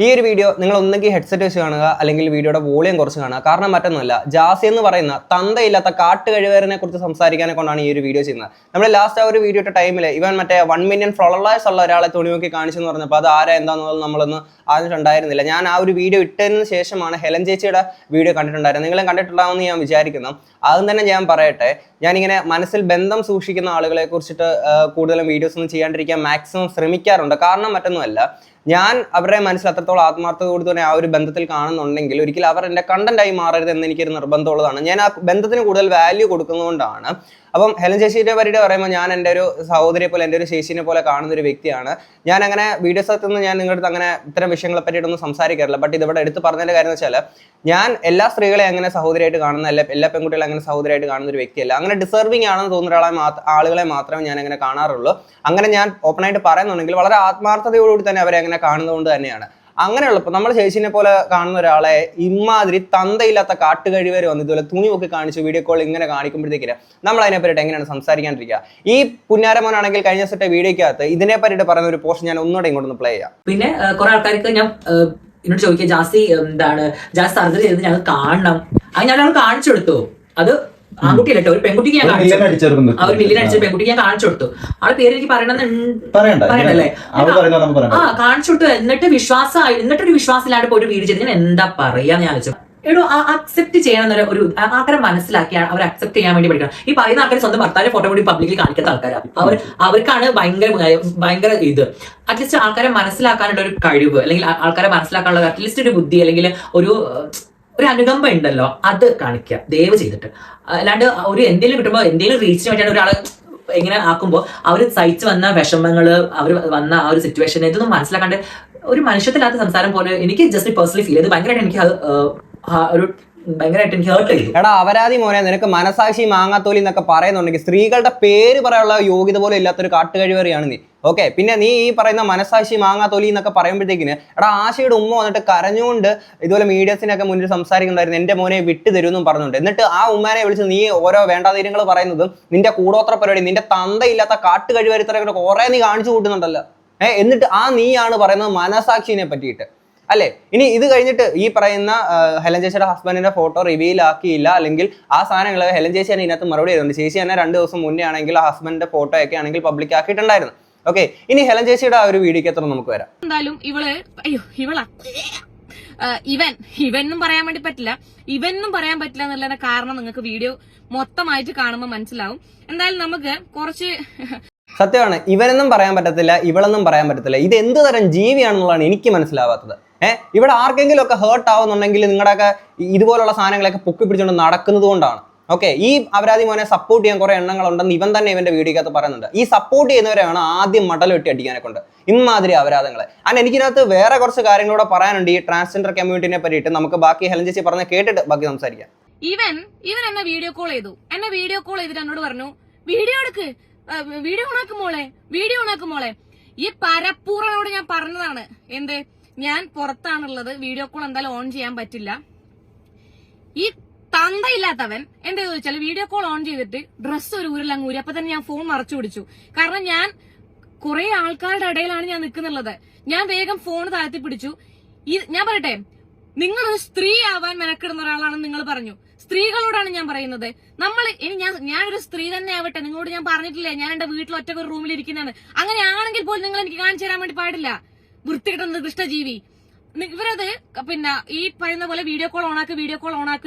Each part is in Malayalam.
ഈ ഒരു വീഡിയോ നിങ്ങൾ ഒന്നെങ്കിൽ ഹെഡ്സെറ്റ് വെച്ച് കാണുക അല്ലെങ്കിൽ വീഡിയോയുടെ വോളിയം കുറച്ച് കാണുക. കാരണം മറ്റൊന്നുമല്ല, ജാസി എന്ന് പറയുന്ന തന്തയില്ലാത്ത കാട്ടുകഴിവേറിനെ കുറിച്ച് സംസാരിക്കാനെ കൊണ്ടാണ് ഈ ഒരു വീഡിയോ ചെയ്യുന്നത്. നമ്മൾ ലാസ്റ്റ് ആ ഒരു വീഡിയോ ഇട്ട ടൈമിൽ ഇവൻ മറ്റേ 1 മില്യൺ ഫോളോവേഴ്സ് ഉള്ള ഒരാളെ തുണി നോക്കി കാണിച്ചെന്ന് പറഞ്ഞപ്പോൾ അത് ആരാ എന്താണെന്നുള്ളത് നമ്മളൊന്നും ആദ്യമുണ്ടായിരുന്നില്ല. ഞാൻ ആ ഒരു വീഡിയോ ഇട്ടതിന് ശേഷമാണ് ഹെലൻ ചേച്ചിയുടെ വീഡിയോ കണ്ടിട്ടുണ്ടായിരുന്നത്. നിങ്ങളും കണ്ടിട്ടുണ്ടാവുമെന്ന് ഞാൻ വിചാരിക്കുന്നു. അതും തന്നെ ഞാൻ പറയട്ടെ, ഞാനിങ്ങനെ മനസ്സിൽ ബന്ധം സൂക്ഷിക്കുന്ന ആളുകളെ കുറിച്ചിട്ട് കൂടുതലും വീഡിയോസ് ഒന്നും ചെയ്യാണ്ടിരിക്കാൻ മാക്സിമം ശ്രമിക്കാറുണ്ട്. കാരണം മറ്റൊന്നുമല്ല, ഞാൻ അവരുടെ മനസ്സിൽ അത്രത്തോളം ആത്മാർത്ഥതയോട് തന്നെ ആ ഒരു ബന്ധത്തിൽ കാണുന്നുണ്ടെങ്കിൽ ഒരിക്കലും അവർ എൻ്റെ കണ്ടന്റായി മാറരുത് എന്ന് എനിക്കൊരു നിർബന്ധമുള്ളതാണ്. ഞാൻ ആ ബന്ധത്തിന് കൂടുതൽ വാല്യൂ കൊടുക്കുന്നതുകൊണ്ടാണ്. അപ്പം ഹെലൻ ചേച്ചിയുടെ പരിപാടി പറയുമ്പോൾ ഞാൻ എൻ്റെ ഒരു സഹോദരിയെ പോലെ, എൻ്റെ ഒരു ചേച്ചിനെ പോലെ കാണുന്ന ഒരു വ്യക്തിയാണ് ഞാൻ. അങ്ങനെ വീഡിയോസൊന്നും ഞാൻ നിങ്ങളുടെ അടുത്ത് അങ്ങനെ ഇത്തരം വിഷയങ്ങളെ പറ്റിയിട്ടൊന്നും സംസാരിക്കാറില്ല. ബട്ട് ഇതിവിടെ എടുത്ത് പറഞ്ഞതിൻ്റെ കാര്യം എന്ന് വെച്ചാൽ, ഞാൻ എല്ലാ സ്ത്രീകളെ അങ്ങനെ സഹോദരിയായിട്ട് കാണുന്ന, എല്ലാ പെൺകുട്ടികളെ അങ്ങനെ സഹോദരിയായിട്ട് കാണുന്ന ഒരു വ്യക്തിയല്ല. അങ്ങനെ ഡിസർവിങ് ആണെന്ന് തോന്നുന്ന ആളുകളെ മാത്രമേ ഞാൻ അങ്ങനെ കാണാറുള്ളൂ. അങ്ങനെ ഞാൻ ഓപ്പണായിട്ട് പറയുന്നുണ്ടെങ്കിൽ വളരെ ആത്മാർത്ഥതയോടുകൂടി തന്നെ അവരെ അങ്ങനെ കാണുന്നതുകൊണ്ട് തന്നെയാണ്. അങ്ങനെയുള്ളപ്പോൾ നമ്മൾ ചേച്ചിനെ പോലെ കാണുന്ന ഒരാളെ ഇമാതിരി തന്തയില്ലാത്ത കാട്ടുകഴിവരെ വന്ന് ഇതുപോലെ തുണി ഒക്കെ കാണിച്ചു വീഡിയോ കോൾ ഇങ്ങനെ കാണിക്കുമ്പോഴത്തേക്കില്ല നമ്മൾ അതിനെ പറ്റിയിട്ട് എങ്ങനെയാണ് സംസാരിക്കാണ്ടിരിക്കുക? ഈ പുന്നാരമോനാണെങ്കിൽ കഴിഞ്ഞ സെറ്റ് വീഡിയോക്കകത്ത് ഇതിനെ പറ്റിയിട്ട് പറയുന്ന ഒരു പോസ്റ്റ് ഞാൻ ഒന്നുകൂടെ ഇങ്ങോട്ടൊന്ന് പ്ലേ ചെയ്യാം. പിന്നെ കുറെ ആൾക്കാർക്ക് ഞാൻ എന്നോട് ചോദിക്കുക, ജാസി ജാസി സർജറി ചെയ്ത് ഞങ്ങൾ കാണണം. അത് ഞാൻ കാണിച്ചു കൊടുത്തു. അത് ആൺകുട്ടിയല്ലോ, ഒരു പെൺകുട്ടിക്ക് ഞാൻ കാണിച്ചു, അവർ മില്യൻ അടിച്ച പെൺകുട്ടിക്ക് ഞാൻ കാണിച്ചു കൊടുത്തു. ആളെ പേര് എനിക്ക് പറയണല്ലേ, കാണിച്ചു കൊടുത്തു. എന്നിട്ടൊരു വിശ്വാസമില്ലാണ്ട് പോയി ഒരു വീഡിയോ ചെയ്ത് ഞാൻ എന്താ പറയാന്ന് ഞാൻ ആലോചിച്ചു. അക്സെപ്റ്റ് ചെയ്യണം ഒരു ആൾക്കാരെ മനസ്സിലാക്കി അവർ അക്സെപ്റ്റ് ചെയ്യാൻ വേണ്ടി പഠിക്കണം. ഈ പറയുന്ന ആൾക്കാർ സ്വന്തം ഭർത്താവിന്റെ ഫോട്ടോ കൂടി പബ്ലിക്കിൽ കാണിക്കുന്ന ആൾക്കാരാണ്. അവർക്കാണ് ഭയങ്കര ഇത്. അറ്റ്ലീസ്റ്റ് ആൾക്കാരെ മനസ്സിലാക്കാനുള്ള ഒരു കഴിവ്, അല്ലെങ്കിൽ ആൾക്കാരെ മനസ്സിലാക്കാനുള്ള അറ്റ്ലീസ്റ്റ് ഒരു ബുദ്ധി, അല്ലെങ്കിൽ ഒരു അനുകമ്പ ഉണ്ടല്ലോ, അത് കാണിക്കുക ദയവ് ചെയ്തിട്ട്. അല്ലാണ്ട് ഒരു എന്തെങ്കിലും കിട്ടുമ്പോൾ എന്തെങ്കിലും റീച്ചിന് വേണ്ടിയാണ് ഒരാളെ എങ്ങനെ ആക്കുമ്പോൾ അവർ സഹിച്ചു വന്ന വിഷമങ്ങള്, അവർ വന്ന ആ ഒരു സിറ്റുവേഷൻ, ഇതൊന്നും മനസ്സിലാക്കാണ്ട് ഒരു മനുഷ്യത്തില്ലാത്ത സംസാരം പോലെ എനിക്ക് ജസ്റ്റ് പേഴ്സണലി ഫീൽ ചെയ്ത് ഭയങ്കരമായിട്ട് എനിക്ക് ഹേർട്ട് ചെയ്തു. എടാ അപരാധി മോനെ, നിനക്ക് മനസാക്ഷി മാങ്ങാത്തോലി എന്നൊക്കെ പറയുന്നുണ്ടെങ്കിൽ സ്ത്രീകളുടെ പേര് പറയാനുള്ള യോഗ്യത പോലും ഇല്ലാത്തൊരു കാട്ടുകഴിവേറിയാണ് നീ. ഓക്കെ, പിന്നെ നീ ഈ പറയുന്ന മനസാക്ഷി മാങ്ങാത്തോലി എന്നൊക്കെ പറയുമ്പോഴത്തേക്കിന് എടാ ആശയുടെ ഉമ്മ വന്നിട്ട് കരഞ്ഞുകൊണ്ട് ഇതുപോലെ മീഡിയസിനൊക്കെ മുന്നിൽ സംസാരിക്കുന്നുണ്ടായിരുന്നു, എൻ്റെ മോനെ വിട്ടു തരുമെന്നും പറഞ്ഞുകൊണ്ട്. എന്നിട്ട് ആ ഉമ്മാനെ വിളിച്ച് നീ ഓരോ വേണ്ടാതീര്യങ്ങൾ പറയുന്നതും നിന്റെ കൂടോത്ര പരിപാടി, നിന്റെ തന്തയില്ലാത്ത കാട്ടുകഴിവരുത്തരൊക്കെ കുറെ നീ കാണിച്ചു കൂട്ടുന്നുണ്ടല്ലോ. എന്നിട്ട് ആ നീയാണ് പറയുന്നത് മനസാക്ഷിനെ പറ്റിയിട്ട് അല്ലേ? ഇനി ഇത് കഴിഞ്ഞിട്ട് ഈ പറയുന്ന ഹെലൻ ചേച്ചിയുടെ ഹസ്ബൻഡിന്റെ ഫോട്ടോ റിവീൽ ആക്കിയില്ല, അല്ലെങ്കിൽ ആ സാധനങ്ങൾ ഹെലൻ ചേച്ചി തന്നെ ഇതിനകത്ത് മറുപടി ചെയ്തിട്ടുണ്ട്. ചേച്ചി തന്നെ 2 ദിവസം മുന്നേ ആണെങ്കിൽ ആ ഹസ്ബൻഡിന്റെ ഫോട്ടോ ഒക്കെ ആണെങ്കിൽ പബ്ലിക് ആക്കിയിട്ടുണ്ടായിരുന്നു. ഓക്കെ, ഇനി ഹെലൻ ചേച്ചിയുടെ ആ ഒരു വീഡിയോക്ക് എത്ര നമുക്ക് വരാം. എന്തായാലും ഇവനും പറയാൻ വേണ്ടി പറ്റില്ല, ഇവനും പറയാൻ പറ്റില്ല എന്നുള്ളതിന്റെ കാരണം നിങ്ങൾക്ക് വീഡിയോ മൊത്തമായിട്ട് കാണുമ്പോൾ മനസ്സിലാവും. എന്തായാലും നമുക്ക് കുറച്ച് സത്യമാണ്, ഇവനെന്നും പറയാൻ പറ്റത്തില്ല, ഇവളെന്നും പറയാൻ പറ്റത്തില്ല. ഇത് എന്ത് തരം ജീവിയാണെന്നുള്ളതാണ് എനിക്ക് മനസ്സിലാവാത്തത്. ഇവിടെ ആർക്കെങ്കിലും ഒക്കെ ഹേർട്ട് ആവുന്നുണ്ടെങ്കിൽ നിങ്ങളുടെയൊക്കെ ഇതുപോലുള്ള സാധനങ്ങളൊക്കെ പൊക്കി പിടിച്ചുകൊണ്ട് നടക്കുന്നത് കൊണ്ടാണ്. ഓക്കെ, ഈ അപരാധി മോനെ സപ്പോർട്ട് ചെയ്യാൻ കുറെ എണ്ണങ്ങളുണ്ടെന്ന് ഇവൻ തന്നെ ഇവന്റെ വീഡിയോക്കകത്ത് പറയുന്നുണ്ട്. ഈ സപ്പോർട്ട് ചെയ്യുന്നവരെയാണ് ആദ്യം മടൽ വെട്ടി അടിക്കാനെ കൊണ്ട് ഇമാതിരി അപരാധങ്ങളെ. ആൻഡ് എനിക്കിനകത്ത് വേറെ കുറച്ച് കാര്യങ്ങളൂടെ പറയാനുണ്ട് ഈ ട്രാൻസ്ജെൻഡർ കമ്മ്യൂണിറ്റിനെ പറ്റിയിട്ട്. നമുക്ക് ബാക്കി ഹെലൻ ചേച്ചി പറഞ്ഞ കേട്ടിട്ട് ബാക്കി സംസാരിക്കാം. ഇവൻ എന്നെ വീഡിയോ കോൾ ചെയ്തു. എന്നെ വീഡിയോ കോൾ ചെയ്തിട്ട് എന്നോട് പറഞ്ഞു, വീഡിയോ എടുക്ക്, വീഡിയോ ഓണാക്കും മോളെ. ഈ പരപ്പൂറനോട് ഞാൻ പറഞ്ഞതാണ്, എന്ത്, ഞാൻ പുറത്താണുള്ളത്, വീഡിയോ കോൾ എന്തായാലും ഓൺ ചെയ്യാൻ പറ്റില്ല. ഈ തന്തയില്ലാത്തവൻ എന്താ ചോദിച്ചാൽ വീഡിയോ കോൾ ഓൺ ചെയ്തിട്ട് ഡ്രസ്സ് ഒരു ഊരിലങ്ങ് ഊരി. അപ്പൊ തന്നെ ഞാൻ ഫോൺ മറച്ചു പിടിച്ചു. കാരണം ഞാൻ കുറെ ആൾക്കാരുടെ ഇടയിലാണ് ഞാൻ നിൽക്കുന്നുള്ളത്. ഞാൻ വേഗം ഫോൺ താഴ്ത്തി പിടിച്ചു. ഞാൻ പറയട്ടെ, നിങ്ങളൊരു സ്ത്രീ ആവാൻ മെനക്കിടുന്ന ഒരാളാണെന്ന് നിങ്ങൾ പറഞ്ഞു. സ്ത്രീകളോടാണ് ഞാൻ പറയുന്നത്. ഞാനൊരു സ്ത്രീ തന്നെ ആവട്ടെ, നിങ്ങളോട് ഞാൻ പറഞ്ഞിട്ടില്ലേ ഞാൻ എന്റെ വീട്ടിൽ ഒറ്റ ഒരു റൂമിൽ ഇരിക്കുന്നതാണ്. അങ്ങനെയാണെങ്കിൽ പോലും നിങ്ങൾ എനിക്ക് കാണിച്ചു തരാൻ വേണ്ടി പാടില്ല, വൃത്തികെട്ട ദുഷ്ടജീവി. ഇവരത് പിന്നെ ഈ പറയുന്ന പോലെ വീഡിയോ കോൾ ഓണാക്ക്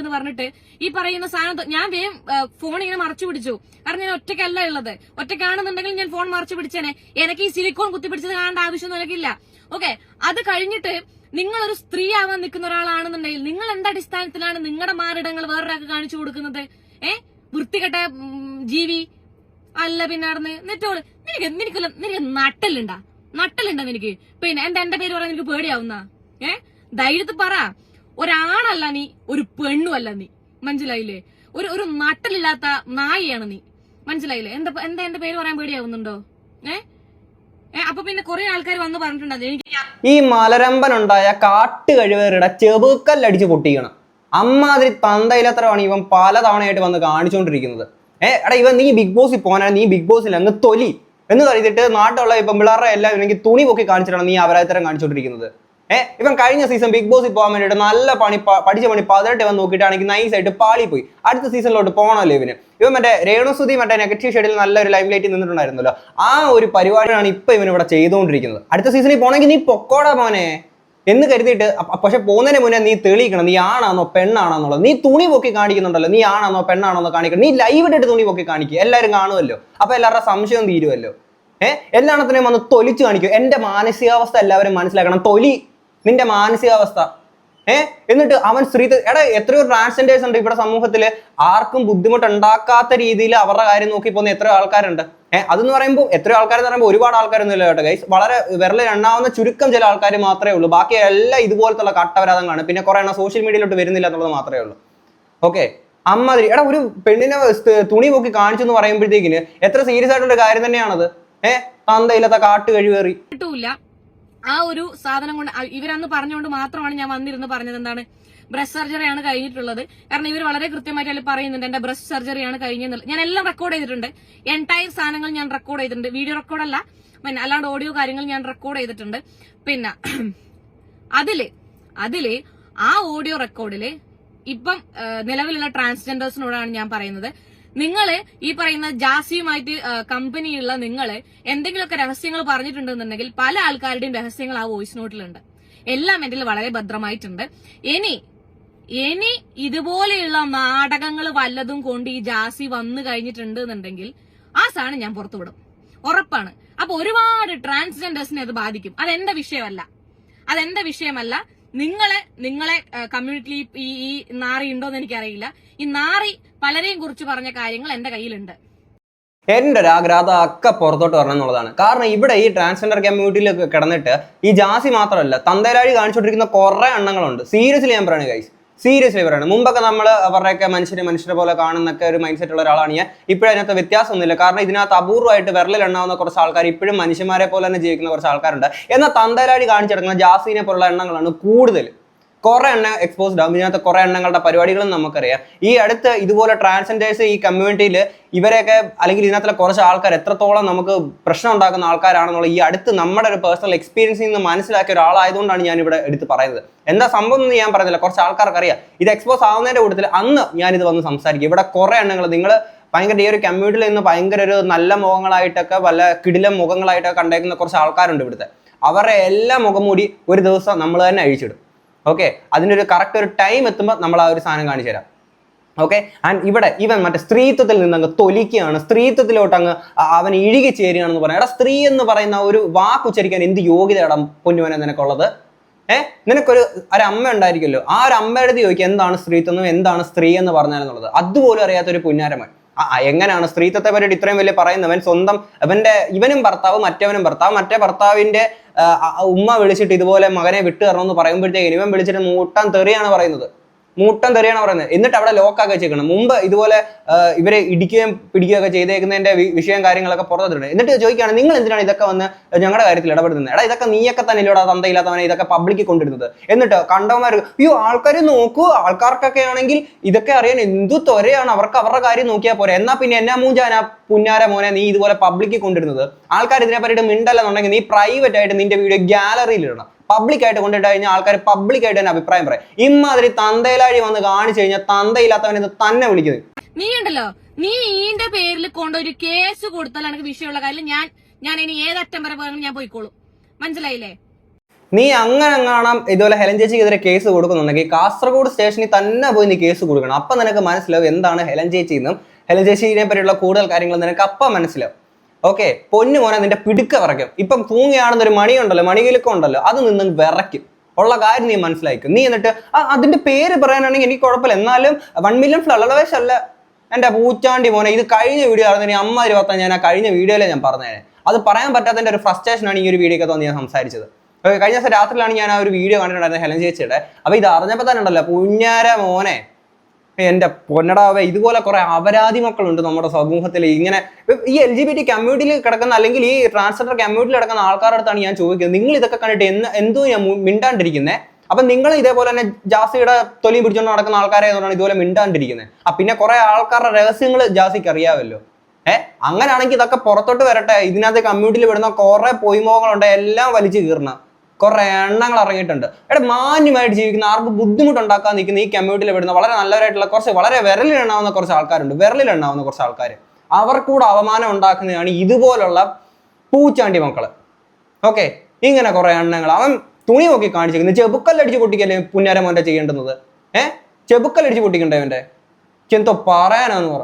എന്ന് പറഞ്ഞിട്ട് ഈ പറയുന്ന സാധനം ഞാൻ വേഗം ഫോൺ ഇങ്ങനെ മറച്ചു പിടിച്ചു. കാരണം ഞാൻ ഒറ്റയ്ക്കല്ല ഉള്ളത്. ഒറ്റയ്ക്കാണെന്നുണ്ടെങ്കിൽ ഞാൻ ഫോൺ മറച്ചു പിടിച്ചേനെ. എനിക്ക് ഈ സിലിക്കോൺ കുത്തിപ്പിടിച്ചത് കാണേണ്ട ആവശ്യമൊന്നും എനിക്കില്ല. ഓക്കെ, അത് കഴിഞ്ഞിട്ട് നിങ്ങളൊരു സ്ത്രീ ആവാൻ നിൽക്കുന്ന ഒരാളാണെന്നുണ്ടെങ്കിൽ നിങ്ങൾ എന്ത് അടിസ്ഥാനത്തിലാണ് നിങ്ങളുടെ മാറിടങ്ങൾ വേറൊരാൾക്ക് കാണിച്ചു കൊടുക്കുന്നത്? വൃത്തികെട്ട ജീവി അല്ല. പിന്നെ നടന്ന് എന്നിട്ടോള് നിനക്ക് നട്ടലുണ്ടാ നിനക്ക്? പിന്നെ എന്റെ പേര് പറയാൻ നിനക്ക് പേടിയാവുന്ന? ധൈര്യത്തിൽ പറ. ഒരാണല്ല നീ, ഒരു പെണ്ണും അല്ല നീ, മനസ്സിലായില്ലേ? ഒരു നട്ടലില്ലാത്ത നായിയാണ് നീ, മനസ്സിലായില്ലേ? എന്താ എന്റെ പേര് പറയാൻ പേടിയാവുന്നുണ്ടോ? അപ്പൊ പിന്നെ കുറെ ആൾക്കാർ വന്ന് പറഞ്ഞിട്ടുണ്ട് എനിക്ക് ഈ മലരമ്പനുണ്ടായ കാട്ടുകഴിവേറിയുടെ ചെവുക്കല്ലടിച്ച് പൊട്ടിക്കണം. അമ്മാതിരി തന്തയിലത്രമാണ് ഇവൻ പല തവണയായിട്ട് വന്ന് കാണിച്ചുകൊണ്ടിരിക്കുന്നത്. എടാ ഇവൻ നീ ബിഗ് ബോസിൽ പോകാനാണ്, നീ ബിഗ് ബോസിൽ അങ്ങ് തൊലി എന്ന് കരുതിയിട്ട് നാട്ടിലുള്ള ഇപ്പം പിള്ളേരുടെ എല്ലാം എനിക്ക് തുണി പൊക്കി കാണിച്ചിട്ടാണ് നീ അപരാധത്തരം കാണിച്ചുകൊണ്ടിരിക്കുന്നത്. ഇവൻ കഴിഞ്ഞ സീസൺ ബിഗ് ബോസിൽ പോകാൻ വേണ്ടിയിട്ട് നല്ല പഠിച്ച പണി 18 ഇവൻ നോക്കിയിട്ടാണെങ്കിൽ നൈസായിട്ട് പാളി പോയി. അടുത്ത സീസണിലോട്ട് പോകണമല്ലോ ഇവൻ മറ്റേ രേണുസുതി മറ്റേ നെഗറ്റീവ് ഷെഡിൽ നല്ലൊരു ലൈം ലൈറ്റിൽ നിന്നിട്ടുണ്ടായിരുന്നല്ലോ. ആ ഒരു പരിപാടിയാണ് ഇപ്പൊ ഇവൻ ഇവിടെ ചെയ്തുകൊണ്ടിരിക്കുന്നത്. അടുത്ത സീസണിൽ പോകണമെങ്കിൽ നീ പൊക്കോടാ മോനെ എന്ന് കരുതിയിട്ട്, പക്ഷെ പോകുന്നതിന് മുന്നേ നീ തെളിയിക്കണം നീ ആണാന്നോ പെണ്ണാണെന്നുള്ളത്. നീ തുണി പൊക്കി കാണിക്കുന്നുണ്ടല്ലോ, നീ ആണാന്നോ പെണ്ണാണോന്നോ കാണിക്കണം. നീ ലൈവ് ഇട്ടിട്ട് തുണി പൊക്കി കാണിക്കുക, എല്ലാവരും കാണുമല്ലോ. അപ്പൊ എല്ലാവരുടെ സംശയം തീരുമല്ലോ. എല്ലാത്തിനെയും വന്ന് തൊലിച്ചു കാണിക്കും. എന്റെ മാനസികാവസ്ഥ എല്ലാവരും മനസ്സിലാക്കണം. തൊലി നിന്റെ മാനസികാവസ്ഥ. എന്നിട്ട് അവൻ എത്രയോ ട്രാൻസ്ജെൻഡേഴ്സ് ഉണ്ട് ഇവിടെ സമൂഹത്തില്, ആർക്കും ബുദ്ധിമുട്ടുണ്ടാക്കാത്ത രീതിയിൽ അവരുടെ കാര്യം നോക്കി പോകുന്ന എത്രയോ ആൾക്കാരുണ്ട്. അതെന്ന് പറയുമ്പോൾ എത്രയോ ആൾക്കാരെന്ന് പറയുമ്പോൾ ഒരുപാട് ആൾക്കാരൊന്നും ഇല്ല കേട്ടോ ഗൈസ്. വളരെ വിരലിൽ എണ്ണാവുന്ന ചുരുക്കം ചില ആൾക്കാർ മാത്രമേ ഉള്ളൂ. ബാക്കി എല്ലാം ഇതുപോലത്തുള്ള കട്ടവരാതങ്ങളാണ്. പിന്നെ കുറെ എണ്ണം സോഷ്യൽ മീഡിയയിലോട്ട് വരുന്നില്ല എന്നുള്ളത് മാത്രമേ ഉള്ളൂ. ഓക്കെ, അമ്മാതിരി ഒരു പെണ്ണിനെ തുണി നോക്കി കാണിച്ചു എന്ന് പറയുമ്പോഴത്തേക്കിന് എത്ര സീരിയസ് ആയിട്ടുള്ള കാര്യം തന്നെയാണത്. തന്തയില്ലാത്ത കാട്ട് കഴിവേറി കിട്ടൂല. ആ ഒരു സാധനം കൊണ്ട് ഇവരന്ന് പറഞ്ഞുകൊണ്ട് മാത്രമാണ് ഞാൻ വന്നിരുന്ന് പറഞ്ഞത് എന്താണ്, ബ്രസ്റ്റ് സർജറിയാണ് കഴിഞ്ഞിട്ടുള്ളത്. കാരണം ഇവർ വളരെ കൃത്യമായിട്ട് അതിൽ പറയുന്നുണ്ട് എന്റെ ബ്രസ്റ്റ് സർജറിയാണ് കഴിഞ്ഞെന്നുള്ളത്. ഞാൻ എല്ലാം റെക്കോർഡ് ചെയ്തിട്ടുണ്ട്. എൻടയർ സാധനങ്ങൾ ഞാൻ റെക്കോർഡ് ചെയ്തിട്ടുണ്ട്. വീഡിയോ റെക്കോർഡല്ല, പിന്നെ അല്ലാണ്ട് ഓഡിയോ കാര്യങ്ങൾ ഞാൻ റെക്കോർഡ് ചെയ്തിട്ടുണ്ട്. പിന്നെ അതില് ആ ഓഡിയോ റെക്കോർഡില് ഇപ്പം നിലവിലുള്ള ട്രാൻസ്ജെൻഡേഴ്സിനോടാണ് ഞാൻ പറയുന്നത്, നിങ്ങള് ഈ പറയുന്ന ജാസിയുമായിട്ട് കമ്പനിയുള്ള നിങ്ങള് എന്തെങ്കിലുമൊക്കെ രഹസ്യങ്ങൾ പറഞ്ഞിട്ടുണ്ടെന്നുണ്ടെങ്കിൽ പല ആൾക്കാരുടെയും രഹസ്യങ്ങൾ ആ വോയിസ് നോട്ടിലുണ്ട്. എല്ലാം എന്റെ വളരെ ഭദ്രമായിട്ടുണ്ട്. ഇനി ഇതുപോലെയുള്ള നാടകങ്ങൾ വല്ലതും കൊണ്ട് ഈ ജാസി വന്നു കഴിഞ്ഞിട്ടുണ്ട് എന്നുണ്ടെങ്കിൽ ആ സാധനം ഞാൻ പുറത്തുവിടും, ഉറപ്പാണ്. അപ്പൊ ഒരുപാട് ട്രാൻസ്ജെൻഡേഴ്സിനെ അത് ബാധിക്കും. അതെന്റെ വിഷയമല്ല. നിങ്ങളെ കമ്മ്യൂണിറ്റിയിൽ ഈ നാറി ഉണ്ടോന്ന് എനിക്കറിയില്ല. ഈ നാറി പലരെയും കുറിച്ച് പറഞ്ഞ കാര്യങ്ങൾ എന്റെ കയ്യിലുണ്ട്. എന്റെ ഒരു ആഗ്രഹം ഒക്കെ പുറത്തോട്ട് വരണം എന്നുള്ളതാണ്. കാരണം ഇവിടെ ഈ ട്രാൻസ്ജെൻഡർ കമ്മ്യൂണിറ്റിയിൽ കിടന്നിട്ട് ഈ ജാസി മാത്രമല്ല തന്തേലാഴി കാണിച്ചുകൊണ്ടിരിക്കുന്ന കുറെ എണ്ണങ്ങളുണ്ട്. സീരിയസ്ലി ഞാൻ പറയുന്നത് ഗൈസ്, സീരിയസ്ലി പറയണം. മുമ്പൊക്കെ നമ്മൾ അവരുടെയൊക്കെ മനുഷ്യരെ പോലെ കാണുന്നൊക്കെ ഒരു മൈൻഡ് സെറ്റ് ഉള്ള ഒരാളാണ് ഞാൻ. ഇപ്പോഴും അതിനകത്ത് വ്യത്യാസമൊന്നുമില്ല. കാരണം ഇതിനകത്ത് അപൂർവമായിട്ട് വിരലിൽ എണ്ണാവുന്ന കുറച്ച് ആൾക്കാർ ഇപ്പോഴും മനുഷ്യന്മാരെ പോലെ തന്നെ ജീവിക്കുന്ന കുറച്ച് ആൾക്കാരുണ്ട്. എന്നാൽ തന്തേലാഴി കാണിച്ചെടുക്കുന്ന ജാസിനെ പോലുള്ള എണ്ണങ്ങളാണ് കൂടുതൽ. കുറെ എണ്ണം എക്സ്പോസ്ഡ് ആകും. ഇതിനകത്ത് കുറെ എണ്ണങ്ങളുടെ പരിപാടികളും നമുക്കറിയാം. ഈ അടുത്ത് ഇതുപോലെ ട്രാൻസ്ജെൻഡേഴ്സ് ഈ കമ്മ്യൂണിറ്റിയിൽ ഇവരെയൊക്കെ അല്ലെങ്കിൽ ഇതിനകത്തുള്ള കുറച്ച് ആൾക്കാർ എത്രത്തോളം നമുക്ക് പ്രശ്നം ഉണ്ടാക്കുന്ന ആൾക്കാരാണെന്നുള്ള ഈ അടുത്ത് നമ്മുടെ ഒരു പേഴ്സണൽ എക്സ്പീരിയൻസിൽ നിന്ന് മനസ്സിലാക്കിയ ഒരാളായതുകൊണ്ടാണ് ഞാൻ ഇവിടെ എടുത്ത് പറയുന്നത്. എന്താ സംഭവം എന്ന് ഞാൻ പറഞ്ഞില്ല, കുറച്ച് ആൾക്കാർക്ക് അറിയാം. ഇത് എക്സ്പോസ് ആവുന്നതിന്റെ കൂട്ടത്തിൽ അന്ന് ഞാനിത് വന്ന് സംസാരിക്കും. ഇവിടെ കുറെ എണ്ണങ്ങൾ നിങ്ങൾ ഭയങ്കര ഈ ഒരു കമ്മ്യൂണിറ്റിയിൽ നിന്ന് ഭയങ്കര ഒരു നല്ല മുഖങ്ങളായിട്ടൊക്കെ വല്ല കിടിലം മുഖങ്ങളായിട്ടൊക്കെ കണ്ടേക്കുന്ന കുറച്ച് ആൾക്കാരുണ്ട് ഇവിടുത്തെ. അവരുടെ എല്ലാ മുഖം മൂടി ഒരു ദിവസം നമ്മൾ തന്നെ അഴിച്ചിടും. ഓക്കെ, അതിൻ്റെ ഒരു കറക്റ്റ് ഒരു ടൈം എത്തുമ്പോൾ നമ്മൾ ആ ഒരു സാധനം കാണിച്ചു തരാം. ഓക്കെ, ആൻഡ് ഇവിടെ ഇവൻ മറ്റേ സ്ത്രീത്വത്തിൽ നിന്ന് അങ്ങ് തൊലിക്കുകയാണ്, സ്ത്രീത്വത്തിലോട്ട് അങ്ങ് അവൻ ഇഴുകി ചേരുകയാണെന്ന് പറയാം. എടാ, സ്ത്രീ എന്ന് പറയുന്ന ഒരു വാക്ക് ഉച്ചരിക്കാൻ എന്ത് യോഗ്യതയാടാ പൊന്നുവനെ നിനക്കുള്ളത്? നിനക്കൊരു അമ്മ ഉണ്ടായിരിക്കുമല്ലോ, ആ ഒരു അമ്മയുടെ ചോദിക്കുക എന്താണ് സ്ത്രീത്വം, എന്താണ് സ്ത്രീ എന്ന് പറഞ്ഞാലെന്നുള്ളത്. അതുപോലും അറിയാത്തൊരു പുന്നാരമൻ എങ്ങനെയാണ് സ്ത്രീത്വത്തെ പറ്റിയിട്ട് ഇത്രയും വലിയ പറയുന്നവൻ? സ്വന്തം ഇവനും ഭർത്താവ്, മറ്റവനും ഭർത്താവ്, മറ്റേ ഭർത്താവിന്റെ ഉമ്മ വിളിച്ചിട്ട് ഇതുപോലെ മകനെ വിട്ടു തരണമെന്ന് പറയുമ്പോഴത്തേക്കും ഇവൻ വിളിച്ചിട്ട് മൂട്ടൻ തെറിയാണ് പറയുന്നത്. എന്നിട്ട് അവിടെ ലോക്കാക്കി വെച്ചേക്കണം. മുമ്പ് ഇതുപോലെ ഇവരെ ഇടിക്കുകയും പിടിക്കുകയൊക്കെ ചെയ്തേക്കുന്നതിന്റെ വിഷയം കാര്യങ്ങളൊക്കെ പുറത്തിട്ടുണ്ട്. എന്നിട്ട് ചോദിക്കുകയാണ് നിങ്ങൾ എന്തിനാണ് ഇതൊക്കെ വന്ന് ഞങ്ങളുടെ കാര്യത്തിൽ ഇടപെടുന്നത്? എടാ, ഇതൊക്കെ നീയൊക്കെ തന്നെ ഇല്ലടാ തന്തയില്ലാത്തവനെ ഇതൊക്കെ പബ്ലിക്കിൽ കൊണ്ടിരുന്നത്. എന്നിട്ട് കണ്ടവന്മാർ അയ്യോ ആൾക്കാർ നോക്കൂ, ആൾക്കാർക്കൊക്കെ ആണെങ്കിൽ ഇതൊക്കെ അറിയാൻ എന്തു ത്വരയാണ്, അവർക്ക് അവരുടെ കാര്യം നോക്കിയാൽ പോരെ. എന്നാ പിന്നെ എന്നാ മൂഞ്ചാനാ പുന്നാര മോനെ നീ ഇതുപോലെ പബ്ലിക്കിൽ കൊണ്ടിരുന്നത്? ആൾക്കാർ ഇതിനെ പറ്റിയിട്ട് മിണ്ടല്ലെന്നുണ്ടെങ്കിൽ നീ പ്രൈവറ്റ് ആയിട്ട് നിന്റെ വീഡിയോ ഗാലറിയിൽ ഇടണം. പബ്ലിക്കായിട്ട് കൊണ്ടിട്ട് കഴിഞ്ഞാൽ ആൾക്കാർ പബ്ലിക്കായിട്ട് തന്നെ അഭിപ്രായം പറയും. ഇമ്മാതിരി തന്തയിലാഴി വന്ന് കാണിച്ചു കഴിഞ്ഞാൽ തന്തയില്ലാത്തവനെ തന്നെ വിളിക്കുന്നത്. നീ ഉണ്ടല്ലോ, നീ ഈന്റെ പേരിൽ കൊണ്ടൊരു കേസ് കൊടുത്താൽ എനിക്ക് വിഷയമുള്ള കാര്യം ഞാൻ ഇനി ഏതറ്റം വരെ പോയാലും ഞാൻ പോയിക്കോളും. മനസ്സിലായില്ലേ? നീ അങ്ങനെ കാണാം ഇതുപോലെ ഹെലൻ ചേച്ചിക്കെതിരെ കേസ് കൊടുക്കുന്നുണ്ടെങ്കിൽ കാസർഗോഡ് സ്റ്റേഷനിൽ തന്നെ പോയി നീ കേസ് കൊടുക്കണം. അപ്പം നിനക്ക് മനസ്സിലാവും എന്താണ് ഹെലൻ ചേച്ചി എന്നും ഹെലൻ ചേച്ചിനെ പറ്റിയുള്ള കൂടുതൽ കാര്യങ്ങൾ നിനക്ക് അപ്പം മനസ്സിലാവും. ഓക്കെ, പൊന്നു മോനെ നിന്റെ പിടുക്ക വിറയ്ക്കും. ഇപ്പം തൂങ്ങിയാണെന്നൊരു മണിയുണ്ടല്ലോ, മണികിലുക്കം ഉണ്ടല്ലോ, അത് നിന്ന് വിറയ്ക്കും. ഉള്ള കാര്യം നീ മനസ്സിലാക്കും. നീ എന്നിട്ട് അതിന്റെ പേര് പറയാനാണെങ്കിൽ എനിക്ക് കുഴപ്പമില്ല, എന്നാലും 1 മില്യൺ ഫ്ലവേഴ്സ് അല്ല എന്റെ പൂച്ചാണ്ടി മോനെ. ഇത് കഴിഞ്ഞ വീഡിയോ ആയിരുന്നു, അമ്മ 20 ഞാൻ ആ കഴിഞ്ഞ വീഡിയോയിലെ ഞാൻ പറഞ്ഞേനെ. അത് പറയാൻ പറ്റാത്തതിന്റെ ഒരു ഫ്രസ്ട്രേഷനാണ് ഈ ഒരു വീഡിയോ ഒക്കെ തോന്നി ഞാൻ സംസാരിച്ചത്. ഓക്കെ, കഴിഞ്ഞ ദിവസം രാത്രിയിലാണ് ഞാൻ ആ ഒരു വീഡിയോ കണ്ടിട്ടുണ്ടായിരുന്നത് ഹെലൻ ചേച്ചിയുടെ. അപ്പൊ ഇത് അറിഞ്ഞപ്പോൾ തന്നെ ഉണ്ടല്ലോ പുഞ്ഞാര മോനെ, എന്റെ പൊന്നടാവേ, ഇതുപോലെ കുറെ അപരാധി മക്കളുണ്ട് നമ്മുടെ സമൂഹത്തിൽ. ഇങ്ങനെ ഈ LGBT കമ്മ്യൂണിറ്റിയിൽ കിടക്കുന്ന അല്ലെങ്കിൽ ഈ ട്രാൻസ്ജെൻഡർ കമ്മ്യൂണിറ്റിയിൽ കിടക്കുന്ന ആൾക്കാരുടെ അടുത്താണ് ഞാൻ ചോദിക്കുന്നത്, നിങ്ങൾ ഇതൊക്കെ കണ്ടിട്ട് എന്തോ ഞാൻ മിണ്ടാണ്ടിരിക്കുന്നത്? അപ്പൊ നിങ്ങൾ ഇതേപോലെ തന്നെ ജാസിയുടെ തൊലിയും പിടിച്ചുകൊണ്ട് നടക്കുന്ന ആൾക്കാരെ ഇതുപോലെ മിണ്ടാണ്ടിരിക്കുന്നത്. പിന്നെ കുറെ ആൾക്കാരുടെ രഹസ്യങ്ങൾ ജാസിക്ക് അറിയാമല്ലോ. അങ്ങനെയാണെങ്കിൽ ഇതൊക്കെ പുറത്തോട്ട് വരട്ടെ. ഇതിനകത്ത് കമ്മ്യൂണിറ്റിയിൽ വിടുന്ന കുറെ പൊയ്മോഹങ്ങളുണ്ട്, എല്ലാം വലിച്ചു കീറണം. കുറെ എണ്ണങ്ങൾ ഇറങ്ങിയിട്ടുണ്ട്. മാന്യമായിട്ട് ജീവിക്കുന്ന ആർക്ക് ബുദ്ധിമുട്ടുണ്ടാക്കാൻ നിൽക്കുന്ന ഈ കമ്മ്യൂണിറ്റിയിൽ പെടുന്ന വളരെ നല്ലവരായിട്ടുള്ള കുറച്ച് വളരെ വിരലിലെണ്ണാവുന്ന കുറച്ച് ആൾക്കാർ അവർക്കൂടെ അവമാനം ഉണ്ടാക്കുന്നതാണ് ഇതുപോലുള്ള പൂച്ചാണ്ടി മക്കള്. ഓക്കെ, ഇങ്ങനെ കുറെ എണ്ണങ്ങൾ അവൻ തുണി നോക്കി കാണിച്ചിരിക്കുന്നത്. ചെബുക്കല്ലടിച്ച് പൊട്ടിക്കല്ലേ പുന്നാര മോൻ്റെ ചെയ്യേണ്ടുന്നത്? ചെബുക്കല്ലടിച്ച് പൊട്ടിക്കണ്ടേ അവൻ്റെ? എന്തോ പറയാനാന്ന് പറ.